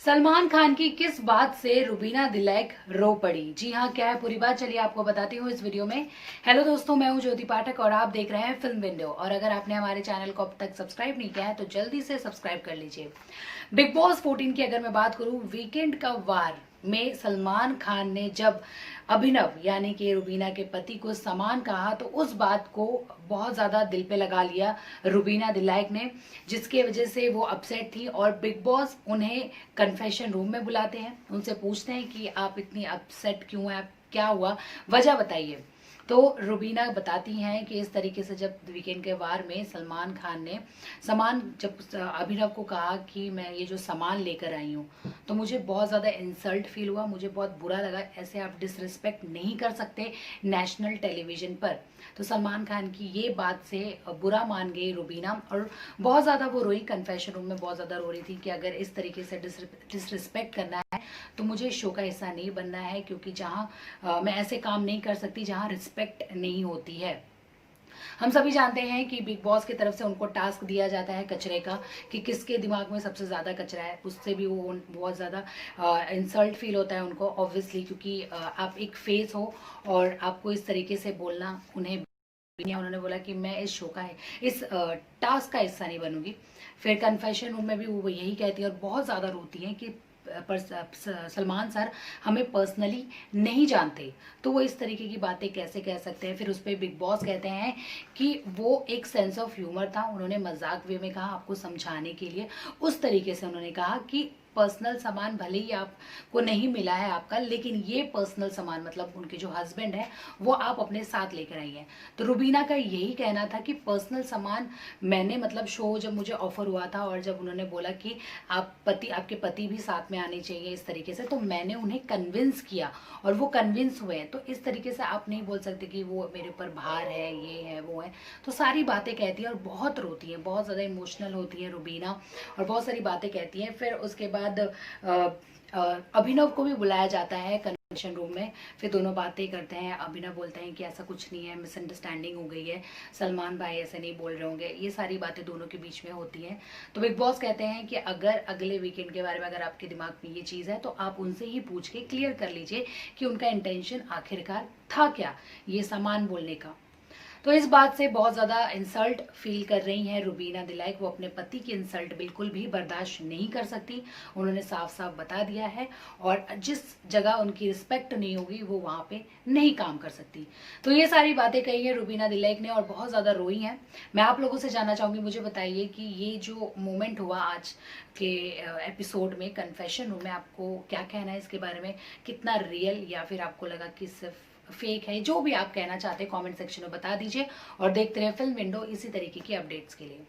सलमान खान की किस बात से रुबीना दिलैक रो पड़ी? जी हाँ, क्या है पूरी बात, चलिए आपको बताती हूँ इस वीडियो में। हेलो दोस्तों, मैं हूँ ज्योति पाठक और आप देख रहे हैं फिल्म विंडो। और अगर आपने हमारे चैनल को अब तक सब्सक्राइब नहीं किया है तो जल्दी से सब्सक्राइब कर लीजिए। बिग बॉस 14 की अगर मैं बात करूँ, वीकेंड का वार में सलमान खान ने जब अभिनव यानी कि रुबीना के पति को समान कहा तो उस बात को बहुत ज़्यादा दिल पे लगा लिया रुबीना दिलैक ने, जिसके वजह से वो अपसेट थी। और बिग बॉस उन्हें कन्फेशन रूम में बुलाते हैं, उनसे पूछते हैं कि आप इतनी अपसेट क्यों हैं, क्या हुआ, वजह बताइए। तो रुबीना बताती हैं कि इस तरीके से जब वीकेंड के वार में सलमान खान ने जब अभिनव को कहा कि मैं ये जो सामान लेकर आई हूँ तो मुझे बहुत ज़्यादा इंसल्ट फील हुआ, मुझे बहुत बुरा लगा, ऐसे आप डिसरिस्पेक्ट नहीं कर सकते नेशनल टेलीविजन पर। तो सलमान खान की ये बात से बुरा मान गई रुबीना और बहुत ज़्यादा वो रोई, कन्फेशन रूम में बहुत ज़्यादा रो रही थी कि अगर इस तरीके से डिसरिस्पेक्ट करना है तो मुझे शो का हिस्सा नहीं बनना है, क्योंकि जहाँ मैं ऐसे काम नहीं कर सकती जहाँ रिस्पेक्ट नहीं होती है। हम सभी जानते हैं कि बिग बॉस की तरफ से उनको टास्क दिया जाता है कचरे का, कि किसके दिमाग में सबसे ज़्यादा कचरा है। उससे भी वो बहुत ज़्यादा इंसल्ट फील होता है उनको, ऑब्वियसली, क्योंकि आप एक फेस हो और आपको इस तरीके से बोलना उन्हें। उन्होंने बोला कि मैं इस शो का इस टास्क का हिस्सा नहीं बनूंगी। फिर कन्फेशन रूम में भी वो यही कहती है और बहुत ज़्यादा रोती हैं कि सलमान सर हमें पर्सनली नहीं जानते, तो वो इस तरीके की बातें कैसे कह सकते हैं। फिर उस पर बिग बॉस कहते हैं कि वो एक सेंस ऑफ ह्यूमर था, उन्होंने मजाक वे में कहा आपको समझाने के लिए। उस तरीके से उन्होंने कहा कि पर्सनल सामान भले ही आपको नहीं मिला है आपका, लेकिन ये पर्सनल सामान मतलब उनके जो हस्बैंड है वो आप अपने साथ लेकर आई हैं। तो रुबीना का यही कहना था कि पर्सनल सामान मैंने मतलब शो जब मुझे ऑफर हुआ था और जब उन्होंने बोला कि आपके पति भी साथ में आने चाहिए इस तरीके से, तो मैंने उन्हें कन्विंस किया और वो कन्विंस हुए हैं। तो इस तरीके से आप नहीं बोल सकते कि वो मेरे ऊपर भार है, ये है वो है। तो सारी बातें कहती है और बहुत रोती है, बहुत ज़्यादा इमोशनल होती है रुबीना और बहुत सारी बातें कहती है। फिर उसके बाद अभिनव को भी बुलाया जाता है कन्वेंशन रूम में। फिर दोनों बातें करते हैं, अभिनव बोलते हैं कि ऐसा कुछ नहीं है, मिसअंडरस्टैंडिंग हो गई है, सलमान भाई ऐसे नहीं बोल रहे होंगे। ये सारी बातें दोनों के बीच में होती हैं। तो बिग बॉस कहते हैं कि अगर अगले वीकेंड के बारे में अगर आपके दिमाग में ये चीज़ है तो आप उनसे ही पूछ के क्लियर कर लीजिए कि उनका इंटेंशन आखिरकार था क्या ये सामान बोलने का। तो इस बात से बहुत ज़्यादा इंसल्ट फील कर रही हैं रुबीना दिलैक। वो अपने पति की इंसल्ट बिल्कुल भी बर्दाश्त नहीं कर सकती, उन्होंने साफ साफ बता दिया है। और जिस जगह उनकी रिस्पेक्ट नहीं होगी वो वहाँ पे नहीं काम कर सकती। तो ये सारी बातें कही है रुबीना दिलैक ने और बहुत ज़्यादा रोई हैं। मैं आप लोगों से जानना चाहूँगी, मुझे बताइए कि ये जो मोमेंट हुआ आज के एपिसोड में कन्फेशन रूम में, आपको क्या कहना है इसके बारे में? कितना रियल या फिर आपको लगा कि सिर्फ फेक है? जो भी आप कहना चाहते हैं कमेंट सेक्शन में बता दीजिए और देखते रहे फिल्म विंडो इसी तरीके की अपडेट्स के लिए।